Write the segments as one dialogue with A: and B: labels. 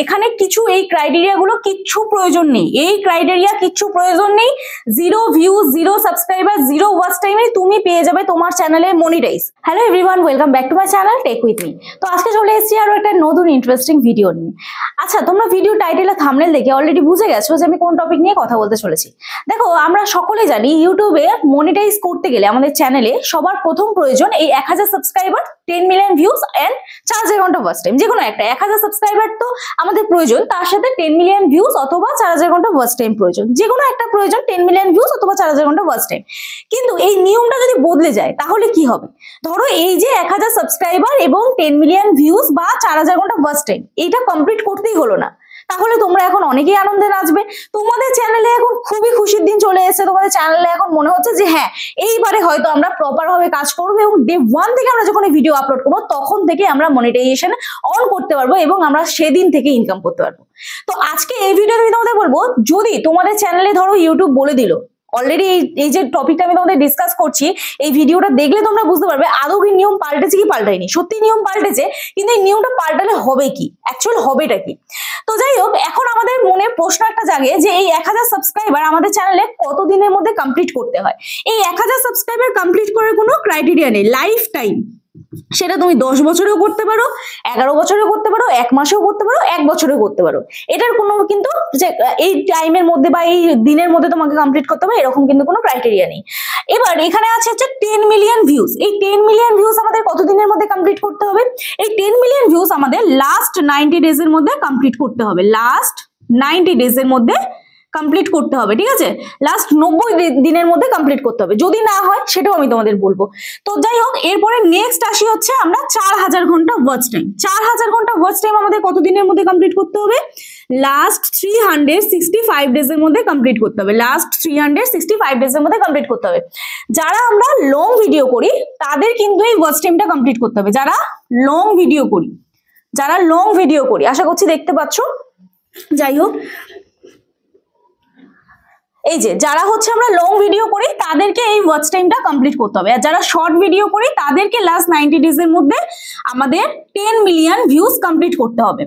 A: এখানে কিছু এই ক্রাইটেরিয়া গুলো কিচ্ছু প্রয়োজন নেই, এই ক্রাইটেরিয়া কিচ্ছু প্রয়োজন নেই। 0 ভিউজ, 0 সাবস্ক্রাইবার, 0 ওয়াচ টাইমে তুমি পেয়ে যাবে তোমার চ্যানেলে monetize. Hello everyone, welcome back to my channel tech with me. তো আজকে চলে এসেছি আরো একটা নতুন ইন্টারেস্টিং ভিডিও নিয়ে। আচ্ছা, তোমরা ভিডিও টাইটেল আর থাম্বনেল দেখে অলরেডি বুঝে গেছো যে আমি কোন টপিক নিয়ে কথা বলতে চলেছি। দেখো, আমরা সকলে জানি ইউটিউবে মনিটাইজ করতে গেলে আমাদের চ্যানেলে সবার প্রথম প্রয়োজন এই 1000 সাবস্ক্রাইবার, 10 মিলিয়ন ভিউজ এন্ড 4000 ঘন্টা ওয়াচ টাইম। যে কোনো একটা 1000 সাবস্ক্রাইবার তো আমাদের প্রয়োজন, তার সাথে 10 মিলিয়ন ভিউজ অথবা 4000 ঘন্টা ওয়াচ টাইম প্রয়োজন। যে কোনো একটা প্রয়োজন, 10 মিলিয়ন ভিউজ অথবা 4000 ঘন্টা ওয়াচ টাইম। কিন্তু এই নিয়মটা যদি বদলে যায় তাহলে কি হবে? ধরো এই যে 1000 সাবস্ক্রাইবার এবং 10 মিলিয়ন ভিউজ বা 4000 ঘন্টা ওয়াচ টাইম, এইটা কমপ্লিট করতেই হলো না, তাহলে তোমরা এখন অনেকেই আনন্দে নাচবে। তোমাদের চ্যানেলে এখন খুবই খুশির দিন চলে এসেছে। তোমাদের চ্যানেলে এখন মনে হচ্ছে যে হ্যাঁ, এইবারে হয়তো আমরা প্রপার ভাবে কাজ করবো এবং ডে 1 থেকে আমরা যখন ভিডিও আপলোড করবো তখন থেকে আমরা মনিটাইজেশন অন করতে পারবো এবং আমরা সেদিন থেকে ইনকাম করতে পারবো। তো আজকে এই ভিডিওতে আমি তোমাদের বলবো, যদি তোমাদের চ্যানেলে ধরো ইউটিউব বলে দিল, অলরেডি এই যে টপিকটা আমি তোমাদের ডিসকাস করছি, এই ভিডিওটা দেখলে তোমরা বুঝতে পারবে আদৌ কি নিয়ম পাল্টেছে কি পাল্টায়নি। সত্যি নিয়ম পাল্টেছে, কিন্তু এই নিয়মটা পাল্টালে হবে কি, অ্যাকচুয়াল হবেটা কি? তো যাই হোক, এখন আমাদের মনে প্রশ্ন একটা জাগে যে এই 1000 সাবস্ক্রাইবার আমাদের চ্যানেলে কত দিনের মধ্যে কমপ্লিট করতে হয়। এই 1000 সাবস্ক্রাইবার কমপ্লিট করার কোনো ক্রাইটেরিয়া নেই, লাইফ টাইম। সেটা তুমি 10 বছরেও করতে পারো, 11 বছরেও করতে পারো, 1 মাসেও করতে পারো, 1 বছরেও করতে পারো। এটার কোনো কিন্তু যে এই টাইমের মধ্যে বা এই দিনের মধ্যে তোমাকে কমপ্লিট করতে হবে এরকম কিন্তু কোনো ক্রাইটেরিয়া নেই। এবার এখানে আছে হচ্ছে 10 মিলিয়ন ভিউজ। এই 10 মিলিয়ন ভিউজ আমাদের কত দিনের মধ্যে কমপ্লিট করতে হবে? এই 10 মিলিয়ন ভিউজ আমাদের লাস্ট 90 ডেজ এর মধ্যে কমপ্লিট করতে হবে। লাস্ট 90 ডেজ এর মধ্যে কমপ্লিট করতে হবে, ঠিক আছে? লাস্ট 90 দিনের মধ্যে কমপ্লিট করতে হবে। যদি না হয় সেটাও আমি তোমাদের বলবো। তো যাই হোক, এরপরে নেক্সট আসি হচ্ছে আমরা 4000 ঘন্টা ওয়াচ টাইম। 4000 ঘন্টা ওয়াচ টাইম আমাদের কত দিনের মধ্যে কমপ্লিট করতে হবে? লাস্ট 365 ডেজ এর মধ্যে কমপ্লিট করতে হবে। লাস্ট 365 ডেজ এর মধ্যে কমপ্লিট করতে হবে। যারা আমরা লং ভিডিও করি তাদের কিন্তু এই ওয়াচ টাইমটা কমপ্লিট করতে হবে। যারা লং ভিডিও করি, আশা করছি দেখতে পাচ্ছ। যাই হোক, এই যে যারা হচ্ছে আমরা লং ভিডিও করি তাদেরকে এই ওয়াচ টাইমটা কমপ্লিট করতে হবে। আর যারা শর্ট ভিডিও করি তাদেরকে লাস্ট 90 ডেজ এর মধ্যে আমাদের 10 মিলিয়ন ভিউজ কমপ্লিট করতে হবে।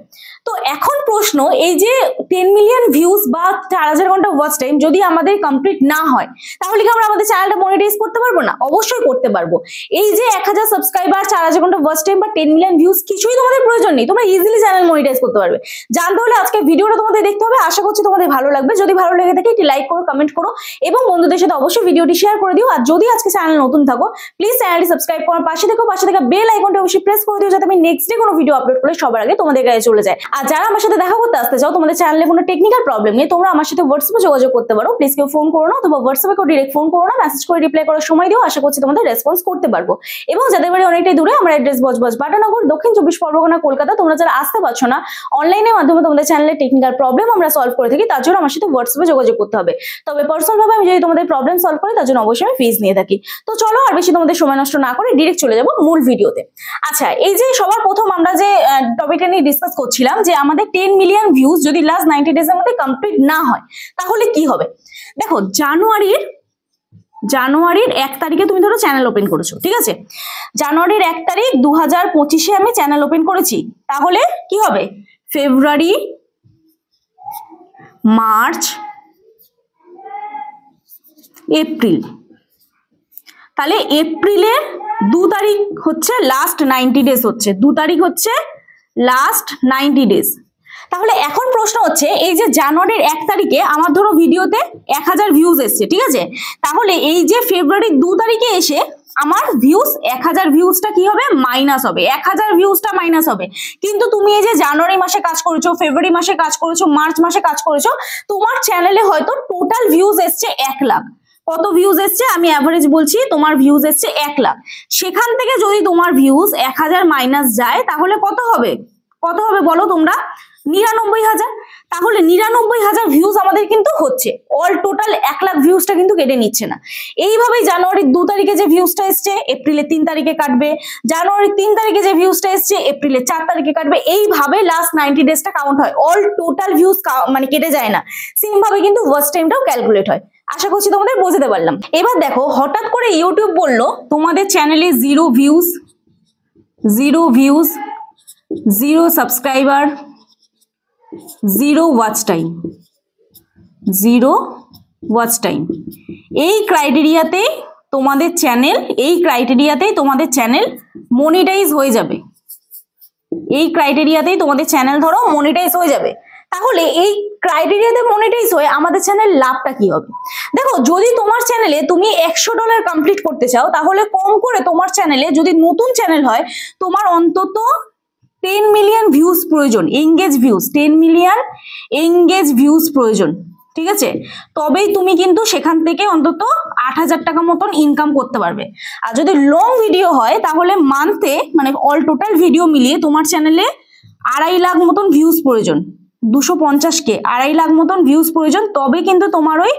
A: তো এখন প্রশ্ন, এই যে 10 মিলিয়ন ভিউজ বা 4000 ঘন্টা ওয়াচ টাইম যদি আমাদের কমপ্লিট না হয় তাহলে কি আমরা আমাদের চ্যানেলটা মনিটাইজ করতে পারবো না? অবশ্যই করতে পারবো। এই যে 1000 সাবস্ক্রাইবার, 4000 ঘন্টা ওয়াচ টাইম বা 10 মিলিয়ন ভিউজ কিছুই তোমাদের প্রয়োজন নেই, তোমরা ইজিলি চ্যানেল মনিটাইজ করতে পারবে। জানতে হলে আজকে ভিডিওটা তোমাদের দেখতে হবে। আশা করছি তোমাদের ভালো লাগবে। যদি ভালো লেগে থাকে একটি লাইক করো, কমেন্ট করো এবং বন্ধুদের সাথে অবশ্যই ভিডিওটি শেয়ার করে দিও। আর যদি আজকে চ্যানেল নতুন থাকো প্লিজ চ্যানেলটি সাবস্ক্রাইব করার পাশে থাকা বেল আইকনটা অবশ্যই প্রেস করে দিও, যাতে আমি নেক্সট ডে কোনো ভিডিও আপলোড করলে সবার আগে তোমাদের কাছে চলে যায়। আর যারা আমার সাথে দেখা করতে আসতে চাও, তোমাদের চ্যানেলে কোনো টেকনিক্যাল প্রবলেম নেই, তোমরা আমার সাথে হোয়াটসঅ্যাপে যোগাযোগ করতে পারো। প্লিজ কেউ ফোন করো না, অথবা হোয়াটসঅ্যাপে কেউ ডিরেক্ট ফোন করো না, মেসেজ করে রিপ্লাই করার সময় দিও। আশা করছি তোমাদের রেসপন্স করতে পারবো। এবং যাদের বাড়ি অনেকটাই দূরে, আমার অ্যাড্রেস বজবজ বাটানগর, দক্ষিণ 24 পরগনা, কলকাতা। তোমরা যারা আসতে পারছো না, অনলাইনের মাধ্যমে তোমাদের চ্যানেলের টেকনিক্যাল প্রবলেম আমরা সলভ করে থাকি, তার জন্য আমার সাথে হোয়াটসঅ্যাপে যোগাযোগ করতে হবে। তবে পার্সোনাল ভাবে আমি যদি তোমাদের প্রবলেম সলভ করি তার জন্য অবশ্যই আমি ফিজ নিয়ে থাকি। তো চলো আর বেশি তোমাদের সময় নষ্ট না করে ডিরেক্ট চলে যাবো মূল ভিডিওতে। আচ্ছা, এই যে সবার প্রথম আমরা যে টপিকটা নিয়ে ডিসকাস করছিলাম যে আমাদের 10 মিলিয়ন ভিউজ যদি লাস্ট 90 ডেজ এর মধ্যে কমপ্লিট না হয় তাহলে কি হবে? দেখো, জানুয়ারির 1 তারিখে তুমি ধরো চ্যানেল ওপেন করেছো, ঠিক আছে? জানুয়ারির 1 তারিখ 2025-এ আমি চ্যানেল ওপেন করেছি। তাহলে কি হবে? ফেব্রুয়ারি, মার্চ, এপ্রিল। তাহলে এপ্রিলের 2 তারিখ হচ্ছে লাস্ট 90 ডেজ, হচ্ছে 2 তারিখ হচ্ছে লাস্ট 90 ডেজ। তাহলে এখন প্রশ্ন হচ্ছে, এই যে জানুয়ারির 1 তারিখে আমার ধরো ভিডিওতে 1000 ভিউজ এসছে, ঠিক আছে? তাহলে এই যে ফেব্রুয়ারির 2 তারিখে এসে আমার ভিউজ 1000 ভিউজটা কি হবে? মাইনাস হবে। 1000 ভিউজটা মাইনাস হবে। কিন্তু তুমি এই যে জানুয়ারি মাসে কাজ করেছো, ফেব্রুয়ারি মাসে কাজ করেছো, মার্চ মাসে কাজ করেছো, তোমার চ্যানেলে হয়তো টোটাল ভিউজ এসছে 1 লাখ। কত ভিউজ এসছে আমি অ্যাভারেজ বলছি, তোমার ভিউজ এসছে 1 লাখ। সেখান থেকে যদি তোমার ভিউজ 1000 মাইনাস যায় তাহলে কত হবে? বলো তোমরা? 99,000। তাহলে 99,000 ভিউজ আমাদের কিন্তু হচ্ছে। অল টোটাল 1 লাখ ভিউজটা কিন্তু কেটে নিচ্ছে না। এইভাবেই জানুয়ারির 2 তারিখে যে ভিউজটা এসছে এপ্রিলের 3 তারিখে কাটবে, জানুয়ারির 3 তারিখে যে ভিউজটা এসছে এপ্রিলের 4 তারিখে কাটবে। এইভাবে লাস্ট 90 ডেজটা কাউন্ট হয়, অল টোটাল ভিউজ মানে কেটে যায় না। সেম ভাবে কিন্তু ওয়াচ টাইমটাও ক্যালকুলেট হয়। আশা করছি তোমাদের বোঝাতে পারলাম। এবার দেখো, হঠাৎ করে ইউটিউব বললো তোমাদের চ্যানেলে 0 views, 0 subscriber, zero watch time, zero watch time, এই ক্রাইটেরিয়াতেই তোমাদের চ্যানেল মনিটাইজ হয়ে যাবে। এই ক্রাইটেরিয়াতেই তোমাদের চ্যানেল ধরো মনিটাইজ হয়ে যাবে। তাহলে এই ক্রাইটেরিয়াতে মনিটাইজ হয়ে আমাদের চ্যানেল লাভটা কি হবে? দেখো, যদি তোমার চ্যানেলে তুমি $100 কমপ্লিট করতে চাও, তাহলে কম করে তোমার চ্যানেলে, যদি নতুন চ্যানেল হয়, তোমার অন্তত 10 মিলিয়ন ভিউজ প্রয়োজন, engage views, 10 million engage views প্রয়োজন, ঠিক আছে? তবেই তুমি কিন্তু সেখান থেকে অন্তত 8,000 টাকা মতন ইনকাম করতে পারবে। আর যদি লং ভিডিও হয়, তাহলে মান্থে মানে অল টোটাল ভিডিও মিলিয়ে তোমার চ্যানেলে 2.5 লাখ মতন ভিউজ প্রয়োজন, 250K, 2.5 লাখ মতন ভিউজ প্রয়োজন, তবে কিন্তু তোমার ওই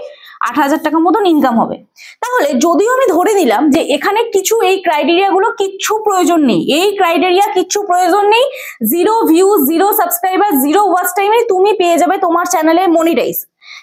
A: 8,000 টাকা মতন ইনকাম হবে। তাহলে যদিও আমি ধরে নিলাম যে এখানে কিছু এই ক্রাইটেরিয়া গুলো কিচ্ছু প্রয়োজন নেই, এই ক্রাইটেরিয়া কিচ্ছু প্রয়োজন নেই, 0 ভিউজ, 0 সাবস্ক্রাইবার, 0 ওয়াচ টাইমে তুমি পেয়ে যাবে তোমার চ্যানেলে মনিটাইজ।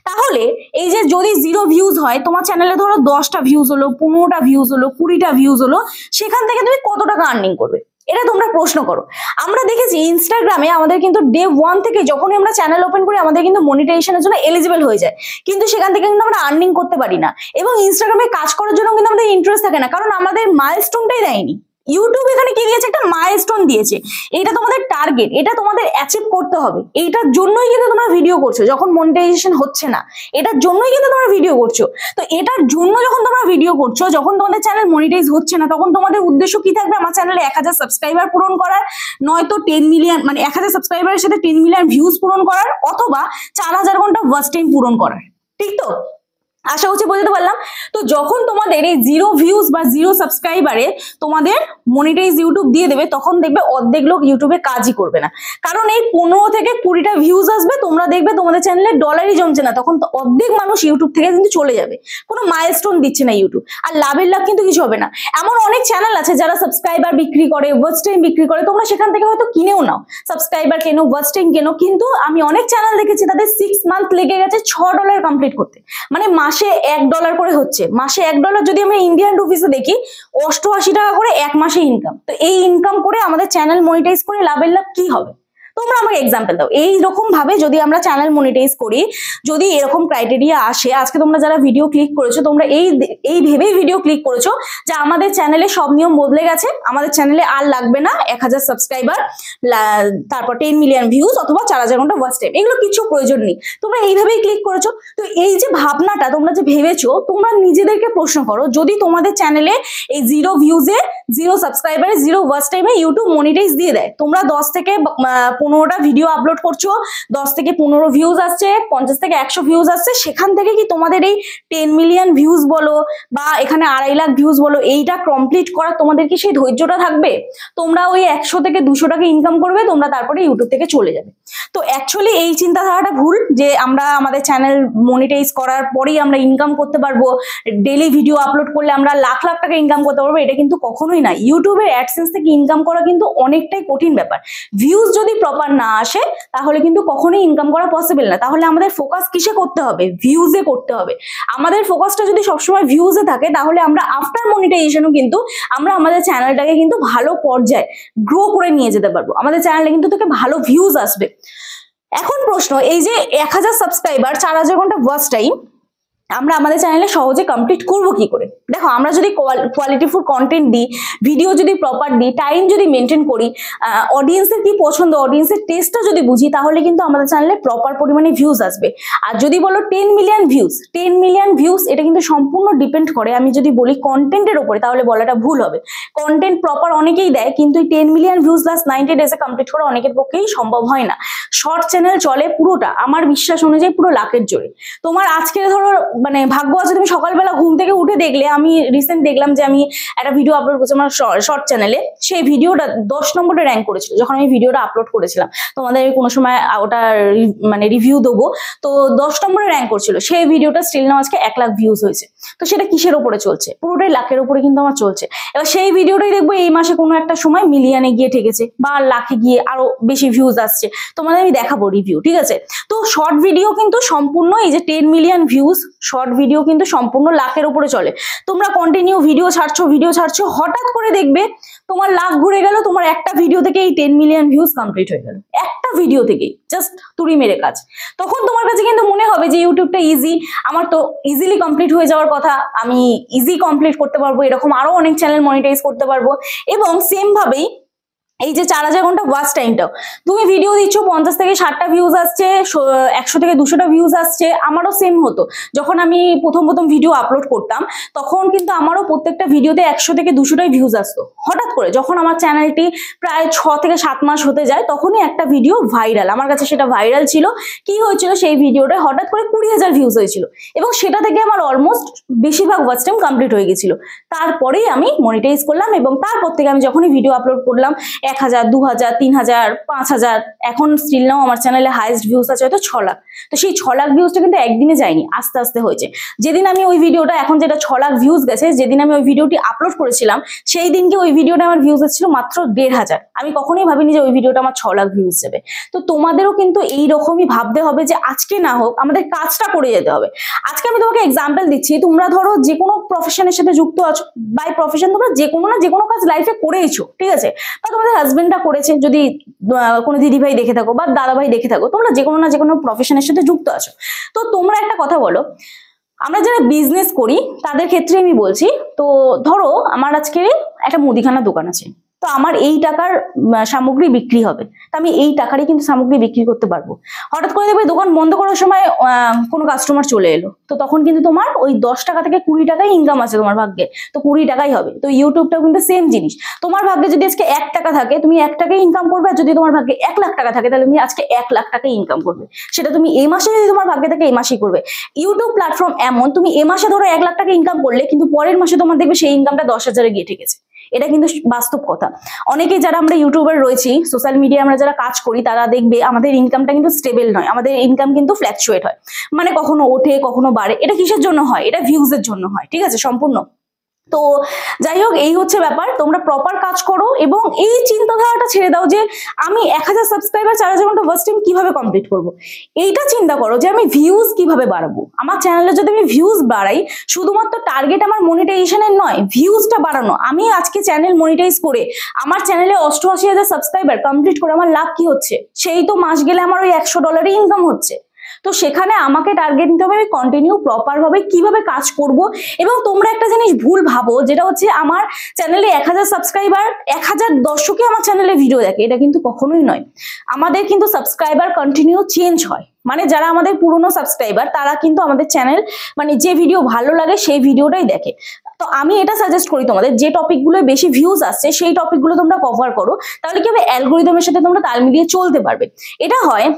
A: তাহলে এই যে যদি 0 ভিউজ হয়, তোমার চ্যানেলে ধরো 10টা ভিউজ হলো, 15টা ভিউজ হলো, 20টা ভিউজ হলো, সেখান থেকে তুমি কত টাকা আর্নিং করবে? এটা তোমরা প্রশ্ন করো। আমরা দেখেছি ইনস্টাগ্রামে আমাদের কিন্তু ডে 1 থেকে যখনই আমরা চ্যানেল ওপেন করি, আমাদের কিন্তু মনিটাইজেশনের জন্য এলিজিবল হয়ে যায়, কিন্তু সেখান থেকে কিন্তু আমরা আর্নিং করতে পারি না। এবং ইনস্টাগ্রামে কাজ করার জন্য কিন্তু আমাদের ইন্টারেস্ট থাকে না, কারণ আমাদের মাইলস্টোনটাই দেয়নি। ইউটিউব এখানে কি দিয়েছে? একটা মাইলস্টোন দিয়েছে, এটা তোমাদের টার্গেট, এটা তোমাদের অ্যাচিভ করতে হবে। এইটার জন্যই কিন্তু তোমরা ভিডিও করছো, যখন মনিটাইজেশন হচ্ছে না, এটার জন্যই কিন্তু তোমরা ভিডিও করছো। তো এটার জন্য যখন তোমরা ভিডিও করছো, যখন তোমাদের চ্যানেল মনিটাইজ হচ্ছে না, তখন তোমাদের উদ্দেশ্য কি থাকবে? আমার চ্যানেলে 1000 সাবস্ক্রাইবার পূরণ করার, নয়তো 10 মিলিয়ন মানে 1000 সাবস্ক্রাইবারের সাথে 10 মিলিয়ন ভিউজ পূরণ করার, অথবা 4000 ঘন্টা ওয়াচ টাইম পূরণ করার, ঠিক তো? আশা হচ্ছে বোঝাতে পারলাম। তো যখন তোমাদের এই 0 ভিউজ বা 0 সাবস্ক্রাইবারে তোমাদের মনিটাইজ ইউটিউব দিয়ে দেবে, তখন দেখবে অর্ধেক লোক ইউটিউবে কাজই করবে না, কারণ এই 15 থেকে 20টা ভিউজ আসবে, তোমরা দেখবে তোমাদের চ্যানেলে ডলারই জমছে না, তখন তো অর্ধেক মানুষ ইউটিউব থেকে কিন্তু চলে যাবে, কোনো মাইলস্টোন দিচ্ছে না ইউটিউব, আর লাভের লাভ কিন্তু কিছু হবে না। এমন অনেক চ্যানেল আছে যারা সাবস্ক্রাইবার বিক্রি করে, ওয়াচ টাইম বিক্রি করে, তোমরা সেখান থেকে হয়তো কিনেও নাও, সাবস্ক্রাইবার কেনো, ওয়াচ টাইম কেনো, কিন্তু আমি অনেক চ্যানেল দেখেছি তাদের 6 মান্থ লেগে গেছে $6 কমপ্লিট করতে, মানে মাসে $1 করে হচ্ছে। মাসে $1 যদি আমরা ইন্ডিয়ান রুপিসে দেখি, 88 টাকা করে এক মাসে ইনকাম। তো এই ইনকাম করে আমাদের চ্যানেল মনিটাইজ করে লাভের লাভ কি হবে? তোমরা আমাকে এক্সাম্পল দাও। এই রকম ভাবে যদি আমরা চ্যানেল মনিটাইজ করি, যদি এরকম ক্রাইটেরিয়া আসে, আজকে তোমরা যারা ভিডিও ক্লিক করেছো, তোমরা এই ভেবেই ভিডিও ক্লিক করেছো যে আমাদের চ্যানেলে সব নিয়ম বদলে গেছে, আমাদের চ্যানেলে আর লাগবে না 1000 সাবস্ক্রাইবার, তারপর 10 মিলিয়ন ভিউজ অথবা 4000 ঘন্টা ওয়াচ টাইম, এগুলো কিছু প্রয়োজন নেই, তোমরা এইভাবেই ক্লিক করেছো। তো এই যে ভাবনাটা তোমরা যে ভেবেছো, তোমরা নিজেদেরকে প্রশ্ন করো, যদি তোমাদের চ্যানেলে এই 0 ভিউজে, 0 সাবস্ক্রাইবারে, 0 ওয়াচ টাইমে ইউটিউব মনিটাইজ দিয়ে দেয়, তোমরা 10 থেকে 15টা ভিডিও আপলোড করছো, 10 থেকে 15 ভিউজ আসছে, 50 থেকে 100 ভিউজ আসছে, সেখান থেকে কি তোমাদের এই 10 মিলিয়ন ভিউজ বলো বা এখানে 2.5 লাখ ভিউজ বলো, এইটা কমপ্লিট করার তোমাদের কি সেই ধৈর্যটা থাকবে? তোমরা ওই 100 থেকে 200 টাকা ইনকাম করবে, তোমরা তারপরে ইউটিউব থেকে চলে যাবে। তো অ্যাকচুয়ালি এই চিন্তাধারাটা ভুল, যে আমরা আমাদের চ্যানেল মনিটাইজ করার পরেই আমরা ইনকাম করতে পারবো, ডেইলি ভিডিও আপলোড করলে আমরা লাখ লাখ টাকা ইনকাম করতে পারবো, এটা কিন্তু কখনোই না। ইউটিউবের অ্যাডসেন্স থেকে ইনকাম করা কিন্তু অনেকটাই কঠিন ব্যাপার। ভিউজ যদি প্রপার না আসে, তাহলে কিন্তু কখনোই ইনকাম করা পসিবল না। তাহলে আমাদের ফোকাস কিসে করতে হবে? ভিউজে করতে হবে। আমাদের ফোকাসটা যদি সবসময় ভিউজে থাকে, তাহলে আমরা আফটার মনিটাইজেশনও কিন্তু আমরা আমাদের চ্যানেলটাকে কিন্তু ভালো পর্যায়ে গ্রো করে নিয়ে যেতে পারবো, আমাদের চ্যানেলে কিন্তু থেকে ভালো ভিউজ আসবে। এখন প্রশ্ন, এই যে 1000 সাবস্ক্রাইবার, 4000 ঘন্টা ওয়াচ টাইম আমরা আমাদের চ্যানেলে সহজে কমপ্লিট করবো কি করে? দেখো, আমরা যদি কোয়ালিটিফুল কন্টেন্ট দিই, ভিডিও যদি প্রপার দিই, টাইম যদি মেনটেন করি, অডিয়েন্সের কি পছন্দ, অডিয়েন্সের টেস্টটা যদি বুঝি, তাহলে কিন্তু আমাদের চ্যানেলে প্রপার পরিমাণে ভিউজ আসবে। আর যদি বলো 10 মিলিয়ন ভিউজ, 10 মিলিয়ন ভিউজ এটা কিন্তু সম্পূর্ণ ডিপেন্ড করে, আমি যদি বলি কন্টেন্টের উপরে, তাহলে বলাটা ভুল হবে। কন্টেন্ট প্রপার অনেকেই দেয়, কিন্তু 10 মিলিয়ন ভিউজ লাস্ট 90 ডেজে কমপ্লিট করা অনেকের পক্ষেই সম্ভব হয় না। শর্ট চ্যানেল চলে পুরোটা, আমার বিশ্বাস অনুযায়ী পুরো লাখের জোরে। তোমার আজকে ধরো মানে ভাগ্য আছে, তুমি সকালবেলা ঘুম থেকে উঠে দেখলে, আমি রিসেন্ট দেখলাম যে আমি একটা ভিডিও আপলোড করেছি আমার শর্ট চ্যানেলে, সেই ভিডিওটা 10 নম্বরে র্যাঙ্ক করেছিল যখন আমি ভিডিওটা আপলোড করেছিলাম। তোমাদের কোনো সময় ওটা মানে রিভিউ দেবো, তো 10 নম্বরে র্যাঙ্ক করছিল সেই ভিডিওটা, স্টিল নাও আজকে 1 লাখ ভিউজ হয়েছে। তো সেটা কিসের ওপরে চলছে? পুরোটাই লাখের উপরে কিন্তু আমার চলছে। এবার সেই ভিডিওটাই দেখবো এই মাসে কোনো একটা সময় মিলিয়নে গিয়ে ঠেকেছে বা লাখে গিয়ে আরো বেশি ভিউজ আসছে, তোমাদের আমি দেখাবো রিভিউ, ঠিক আছে? তো শর্ট ভিডিও কিন্তু সম্পূর্ণ এই যে 10 মিলিয়ন ভিউজ শর্ট ভিডিও কিন্তু সম্পূর্ণ লাখের উপরে চলে। তোমরা কন্টিনিউ ভিডিও ছাড়ছো, হঠাৎ করে দেখবে তোমার লাখ ঘুরে গেল, তোমার একটা ভিডিও থেকে এই 10 মিলিয়ন ভিউজ কমপ্লিট হয়ে গেল, একটা ভিডিও থেকেই, জাস্ট তুড়ি মেরে কাজ। তখন তোমার কাছে কিন্তু মনে হবে যে ইউটিউবটা ইজি, আমার তো ইজিলি কমপ্লিট হয়ে যাওয়ার কথা, আমি ইজি কমপ্লিট করতে পারবো, এরকম আরো অনেক চ্যানেল মনিটাইজ করতে পারবো। এবং সেম ভাবেই এই যে 4000 ঘন্টা ওয়াচ টাইমটাও, তুমি ভিডিও দিচ্ছ 50 থেকে 60টা ভিউজ আসছে, 100 থেকে 200টা ভিউজ আসছে। আমারও সেম হতো, যখন আমি প্রথম ভিডিও আপলোড করতাম তখন কিন্তু আমারও প্রত্যেকটা ভিডিওতে 100 থেকে 200টাই ভিউজ আসতো। হঠাৎ করে যখন আমার চ্যানেলটি প্রায় 6 থেকে 7 মাস হতে যায়, তখনই একটা ভিডিও ভাইরাল, আমার কাছে সেটা ভাইরাল ছিল। কি হয়েছিল, সেই ভিডিওটা হঠাৎ করে 20,000 ভিউজ হয়েছিল এবং সেটা থেকে আমার অলমোস্ট বেশিরভাগ ওয়াচ টাইম কমপ্লিট হয়ে গেছিল। তারপরেই আমি মনিটাইজ করলাম এবং তারপর থেকে আমি যখনই ভিডিও আপলোড করলাম 1000, 2000, 3000, 5000, এখন স্টিল নাও আমার চ্যানেলে হাইয়েস্ট ভিউজ আছে হয়তো 6 লাখ। তো সেই 6 লাখ ভিউজটা কিন্তু একদিনে যায়নি, আস্তে আস্তে হয়েছে। যেদিন আমি ওই ভিডিওটা, এখন যেটা 6 লাখ ভিউজ গেছে, যেদিন আমি ওই ভিডিওটি আপলোড করেছিলাম সেই দিনকে ওই ভিডিওটা আমার ভিউজ এসেছিল মাত্র 1500। আমি কখনোই ভাবিনি যে ওই ভিডিওটা আমার 6 লাখ ভিউজ যাবে। তো তোমাদেরও কিন্তু এইরকমই ভাবতে হবে যে আজকে না হোক আমাদের কাজটা করে যেতে হবে। আজকে আমি তোমাকে এক্সাম্পল দিচ্ছি, তোমরা ধরো যে কোনো প্রফেশনের সাথে যুক্ত আছো, বাই প্রফেশন তোমরা যে কোনো কাজ লাইফে করেইছো, ঠিক আছে, বা তোমাদের হাজবেন্ডটা করেছে, যদি কোনো দিদি ভাই দেখে থাকো বা দাদা ভাই দেখে থাকো, তোমরা যে কোনো প্রফেশনের সাথে যুক্ত আছো। তো তোমরা একটা কথা বলো, আমরা যারা বিজনেস করি তাদের ক্ষেত্রে আমি বলছি, তো ধরো আমার আজকে একটা মুদিখানার দোকান আছে, তো আমার এই টাকার সামগ্রী বিক্রি হবে, তো আমি এই টাকারই কিন্তু সামগ্রী বিক্রি করতে পারবো। হঠাৎ করে দেখবে দোকান বন্ধ করার সময় কোনো কাস্টমার চলে এলো, তো তখন কিন্তু তোমার ওই 10 টাকা থেকে 20 টাকাই ইনকাম আছে তোমার ভাগ্যে, তো 20 টাকাই হবে। তো ইউটিউবটাও কিন্তু সেম জিনিস, তোমার ভাগ্যে যদি আজকে 1 টাকা থাকে তুমি 1 টাকাই ইনকাম করবে, আর যদি তোমার ভাগ্যে 1 লাখ টাকা থাকে তাহলে তুমি আজকে 1 লাখ টাকাই ইনকাম করবে। সেটা তুমি এই মাসে, যদি তোমার ভাগ্যে থাকে এই মাসেই করবে। ইউটিউব প্ল্যাটফর্ম এমন, তুমি এ মাসে ধরো 1 লাখ টাকা ইনকাম করলে, কিন্তু পরের মাসে তোমার দেখবে সেই ইনকামটা 10,000-এ গিয়ে ঠেকেছে। এটা কিন্তু বাস্তব কথা। অনেকেই যারা আমরা ইউটিউবার রয়েছি, সোশ্যাল মিডিয়া আমরা যারা কাজ করি, তারা দেখবে আমাদের ইনকামটা কিন্তু স্টেবল নয়, আমাদের ইনকাম কিন্তু ফ্ল্যাকচুয়েট হয়, মানে কখনো ওঠে কখনো বাড়ে। এটা কিসের জন্য হয়? এটা ভিউজের জন্য হয়, ঠিক আছে, সম্পূর্ণ। তো যাই হোক, এই হচ্ছে ব্যাপার, তোমরা প্রপার কাজ করো এবং এই চিন্তাধারাটা ছেড়ে দাও যে আমি 1000 সাবস্ক্রাইবার 4000 ঘন্টা ওয়াচ টাইম কিভাবে কমপ্লিট করব। এইটা চিন্তা করো যে আমি ভিউজ কিভাবে বাড়াবো। আমার চ্যানেলে যদি আমি ভিউজ বাড়াই, শুধুমাত্র টার্গেট আমার মনিটাইজেশনের নয়, ভিউজটা বাড়ানো। আমি আজকে চ্যানেল মনিটাইজ করে আমার চ্যানেলে 88,000 সাবস্ক্রাইবার কমপ্লিট করে আমার লাভ কি হচ্ছে? সেই তো মাস গেলে আমার ওই $100 ইনকাম হচ্ছে। তো সেখানে আমাকে টার্গেট নিতে হবে আমি কন্টিনিউ প্রপার ভাবে কিভাবে কাজ করব। এবং তোমরা একটা জিনিস ভুল ভাবো, যেটা হচ্ছে আমার চ্যানেলে 1000 সাবস্ক্রাইবার, 1000 দর্শকই আমার চ্যানেলে ভিডিও দেখে, এটা কিন্তু কখনোই নয়। আমাদের কিন্তু সাবস্ক্রাইবার কন্টিনিউ চেঞ্জ হয়, মানে যারা আমাদের পুরনো সাবস্ক্রাইবার তারা কিন্তু আমাদের চ্যানেল, মানে যে ভিডিও ভালো লাগে সেই ভিডিওটাই দেখে। তো আমি এটা সাজেস্ট করি তোমাদের, যে টপিকগুলো বেশি ভিউজ আসছে সেই টপিকগুলো তোমরা কভার করো, তাহলে কি হবে, অ্যালগোরিদমের সাথে তোমরা তাল মিলিয়ে চলতে পারবে। এটা হয়,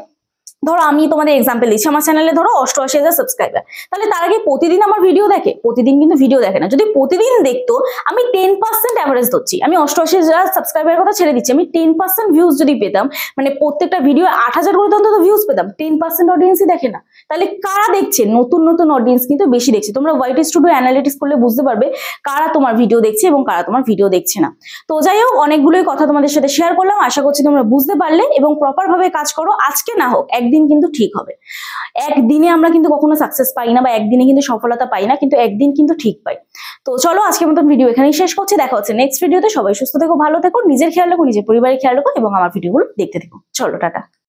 A: ধরো আমি তোমাদের এক্সাম্পল দিচ্ছি, আমার চ্যানেলে ধরো 88,000 সাবস্ক্রাইবার, তাহলে তার আগে প্রতিদিন আমার ভিডিও দেখে? প্রতিদিন কিন্তু ভিডিও দেখে না। যদি প্রতিদিন দেখতো, আমি 10% অ্যাভারেজ ধরছি, আমি 88,000 সাবস্ক্রাইবারের কথা ছেড়ে দিচ্ছি, আমি 10% ভিউজ যদি পেতাম, মানে প্রত্যেকটা ভিডিও 8,000 করে অন্তত ভিউজ পেতাম, 10% অডিয়েন্সই দেখে না, তাহলে কারা দেখছে? নতুন অডিয়েন্স কিন্তু বেশি দেখছে। তোমরা ওয়াইটি স্টুডিও অ্যানালিটিক্স করলে বুঝতে পারবে কারা তোমার ভিডিও দেখছে এবং কারা তোমার ভিডিও দেখছে না। তো যাই হোক, অনেকগুলোই কথা তোমাদের সাথে শেয়ার করলাম, আশা করছি তোমরা বুঝতে পারলে এবং প্রপার ভাবে কাজ করো। আজকে না হোক একদিন কিন্তু ঠিক হবে। একদিনে আমরা কিন্তু কখনো সাকসেস পাই না, বা একদিনে কিন্তু সফলতা পাই না, কিন্তু একদিন কিন্তু ঠিক পাই। তো চলো আজকের মতন ভিডিও এখানেই শেষ করছি, দেখা হচ্ছে নেক্সট ভিডিওতে। সবাই সুস্থ থেকো, ভালো থেকো, নিজের খেয়াল রাখো, নিজের পরিবারের খেয়াল রাখো এবং আমার ভিডিওগুলো দেখতে থেকো। চলো টাটা।